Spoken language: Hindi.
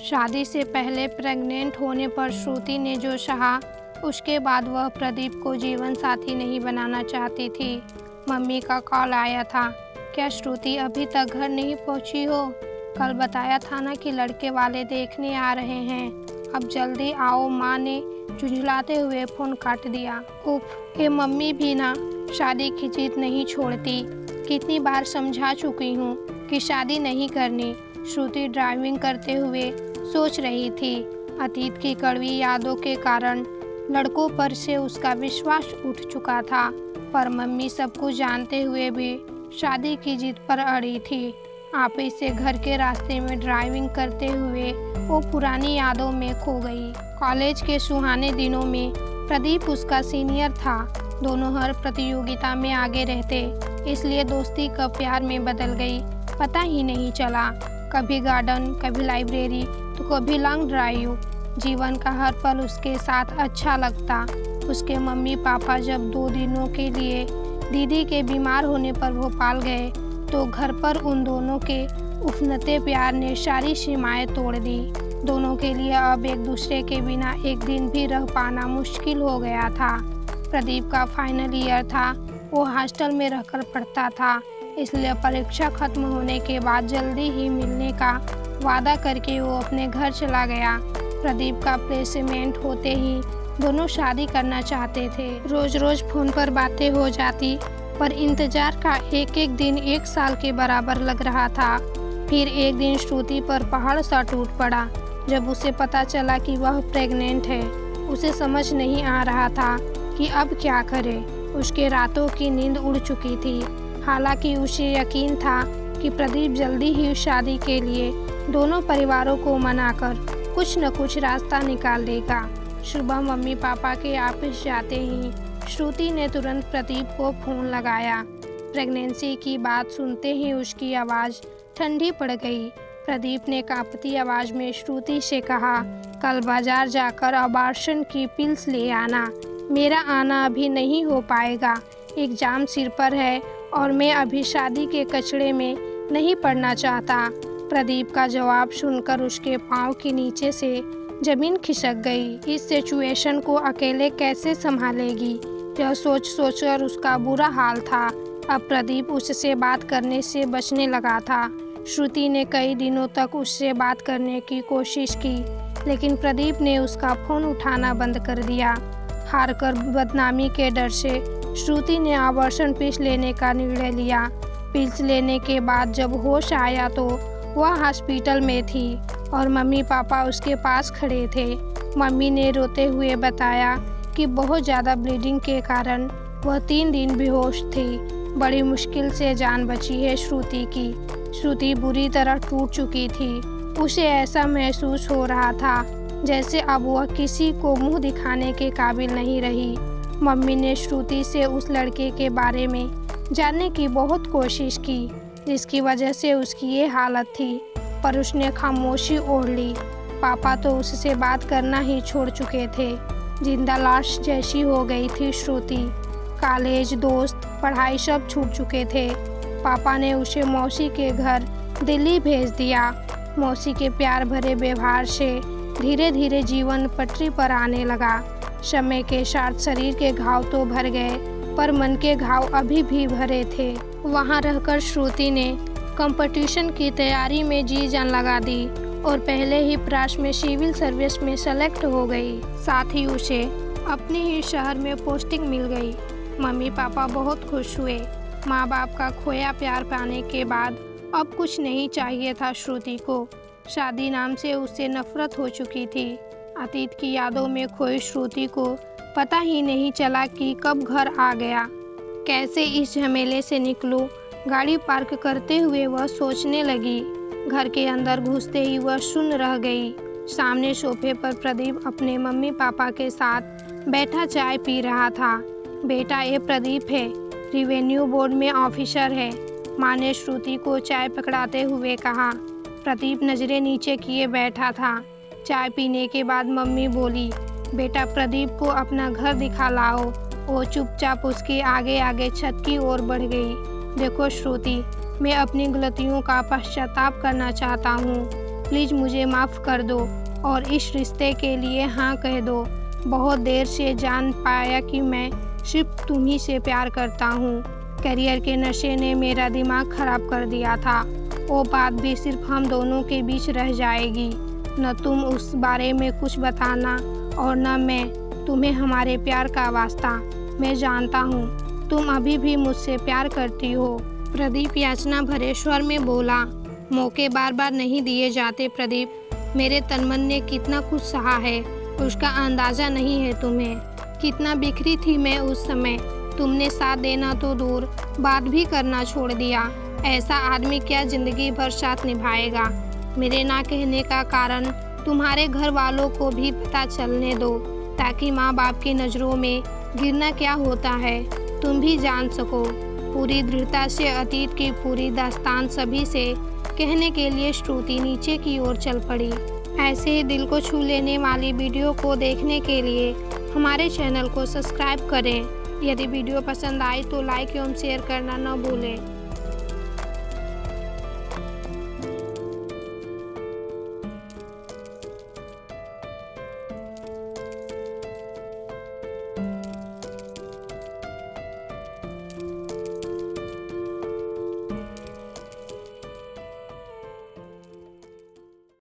शादी से पहले प्रेग्नेंट होने पर श्रुति ने जो सहा, उसके बाद वह प्रदीप को जीवन साथी नहीं बनाना चाहती थी। मम्मी का कॉल आया था। क्या श्रुति अभी तक घर नहीं पहुंची हो? कल बताया था ना कि लड़के वाले देखने आ रहे हैं। अब जल्दी आओ, माँ ने झुंझलाते हुए फ़ोन काट दिया। उफ, ये मम्मी भी ना शादी की जिद नहीं छोड़ती। कितनी बार समझा चुकी हूँ कि शादी नहीं करनी। श्रुति ड्राइविंग करते हुए सोच रही थी। अतीत की कड़वी यादों के कारण लड़कों पर से उसका विश्वास उठ चुका था, पर मम्मी सब कुछ जानते हुए भी शादी की जिद पर अड़ी थी। आप इसे घर के रास्ते में ड्राइविंग करते हुए वो पुरानी यादों में खो गई। कॉलेज के सुहाने दिनों में प्रदीप उसका सीनियर था। दोनों हर प्रतियोगिता में आगे रहते, इसलिए दोस्ती कब प्यार में बदल गई पता ही नहीं चला। कभी गार्डन, कभी लाइब्रेरी, तो कभी लॉन्ग ड्राइव। जीवन का हर पल उसके साथ अच्छा लगता। उसके मम्मी पापा जब 2 दिनों के लिए दीदी के बीमार होने पर भोपाल गए, तो घर पर उन दोनों के उफनते प्यार ने सारी सीमाएं तोड़ दी। दोनों के लिए अब एक दूसरे के बिना एक दिन भी रह पाना मुश्किल हो गया था। प्रदीप का फाइनल ईयर था। वो हॉस्टल में रहकर पढ़ता था, इसलिए परीक्षा खत्म होने के बाद जल्दी ही मिलने का वादा करके वो अपने घर चला गया। प्रदीप का प्लेसमेंट होते ही दोनों शादी करना चाहते थे। रोज रोज फोन पर बातें हो जाती, पर इंतजार का एक एक दिन 1 साल के बराबर लग रहा था। फिर एक दिन श्रुति पर पहाड़ सा टूट पड़ा जब उसे पता चला कि वह प्रेग्नेंट है। उसे समझ नहीं आ रहा था कि अब क्या करे। उसके रातों की नींद उड़ चुकी थी। हालांकि उसे यकीन था कि प्रदीप जल्दी ही शादी के लिए दोनों परिवारों को मनाकर कुछ न कुछ रास्ता निकाल देगा। सुबह मम्मी पापा के ऑफिस जाते ही श्रुति ने तुरंत प्रदीप को फ़ोन लगाया। प्रेगनेंसी की बात सुनते ही उसकी आवाज़ ठंडी पड़ गई। प्रदीप ने कांपती आवाज़ में श्रुति से कहा, कल बाजार जाकर अबॉर्शन की पिल्स ले आना। मेरा आना अभी नहीं हो पाएगा, एग्ज़ाम सिर पर है और मैं अभी शादी के कचड़े में नहीं पड़ना चाहता। प्रदीप का जवाब सुनकर उसके पाँव के नीचे से ज़मीन खिसक गई। इस सिचुएशन को अकेले कैसे संभालेगी, यह सोच सोचकर उसका बुरा हाल था। अब प्रदीप उससे बात करने से बचने लगा था। श्रुति ने कई दिनों तक उससे बात करने की कोशिश की, लेकिन प्रदीप ने उसका फ़ोन उठाना बंद कर दिया। हारकर बदनामी के डर से श्रुति ने अबॉर्शन पिल्स लेने का निर्णय लिया। पिल्स लेने के बाद जब होश आया तो वह हॉस्पिटल में थी और मम्मी पापा उसके पास खड़े थे। मम्मी ने रोते हुए बताया कि बहुत ज़्यादा ब्लीडिंग के कारण वह 3 दिन बेहोश थी। बड़ी मुश्किल से जान बची है श्रुति की। श्रुति बुरी तरह टूट चुकी थी। उसे ऐसा महसूस हो रहा था जैसे अब वह किसी को मुंह दिखाने के काबिल नहीं रही। मम्मी ने श्रुति से उस लड़के के बारे में जानने की बहुत कोशिश की जिसकी वजह से उसकी ये हालत थी, पर उसने खामोशी ओढ़ ली। पापा तो उससे बात करना ही छोड़ चुके थे। जिंदा लाश जैसी हो गई थी श्रुति। कॉलेज, दोस्त, पढ़ाई सब छूट चुके थे। पापा ने उसे मौसी के घर दिल्ली भेज दिया। मौसी के प्यार भरे व्यवहार से धीरे धीरे जीवन पटरी पर आने लगा। समय के साथ शरीर के घाव तो भर गए, पर मन के घाव अभी भी भरे थे। वहाँ रहकर श्रुति ने कंपटीशन की तैयारी में जी जान लगा दी और पहले ही प्रयास में सिविल सर्विस में सेलेक्ट हो गई। साथ ही उसे अपने ही शहर में पोस्टिंग मिल गई। मम्मी पापा बहुत खुश हुए। माँ बाप का खोया प्यार पाने के बाद अब कुछ नहीं चाहिए था श्रुति को। शादी नाम से उससे नफरत हो चुकी थी। अतीत की यादों में खोई श्रुति को पता ही नहीं चला कि कब घर आ गया। कैसे इस झमेले से निकलूं? गाड़ी पार्क करते हुए वह सोचने लगी। घर के अंदर घुसते ही वह सुन्न रह गई। सामने सोफे पर प्रदीप अपने मम्मी पापा के साथ बैठा चाय पी रहा था। बेटा, ये प्रदीप है, रिवेन्यू बोर्ड में ऑफिसर है, माँ ने श्रुति को चाय पकड़ाते हुए कहा। प्रदीप नज़रें नीचे किए बैठा था। चाय पीने के बाद मम्मी बोली, बेटा प्रदीप को अपना घर दिखा लाओ। वो चुपचाप उसके आगे आगे छत की ओर बढ़ गई। देखो श्रुति, मैं अपनी गलतियों का पश्चाताप करना चाहता हूँ। प्लीज़ मुझे माफ़ कर दो और इस रिश्ते के लिए हाँ कह दो। बहुत देर से जान पाया कि मैं सिर्फ तुम्ही से प्यार करता हूँ। करियर के नशे ने मेरा दिमाग ख़राब कर दिया था। वो बात भी सिर्फ हम दोनों के बीच रह जाएगी। न तुम उस बारे में कुछ बताना और न मैं तुम्हें हमारे प्यार का वास्ता। मैं जानता हूँ तुम अभी भी मुझसे प्यार करती हो। प्रदीप याचना भरे स्वर में बोला, मौके बार बार नहीं दिए जाते प्रदीप। मेरे तनमन ने कितना कुछ सहा है उसका अंदाज़ा नहीं है तुम्हें। कितना बिखरी थी मैं उस समय। तुमने साथ देना तो दूर, बात भी करना छोड़ दिया। ऐसा आदमी क्या ज़िंदगी भर साथ निभाएगा। मेरे ना कहने का कारण तुम्हारे घर वालों को भी पता चलने दो, ताकि माँ बाप की नज़रों में गिरना क्या होता है तुम भी जान सको। पूरी दृढ़ता से अतीत की पूरी दास्तान सभी से कहने के लिए श्रुति नीचे की ओर चल पड़ी। ऐसे ही दिल को छू लेने वाली वीडियो को देखने के लिए हमारे चैनल को सब्सक्राइब करें। यदि वीडियो पसंद आए तो लाइक एवं शेयर करना न भूलें।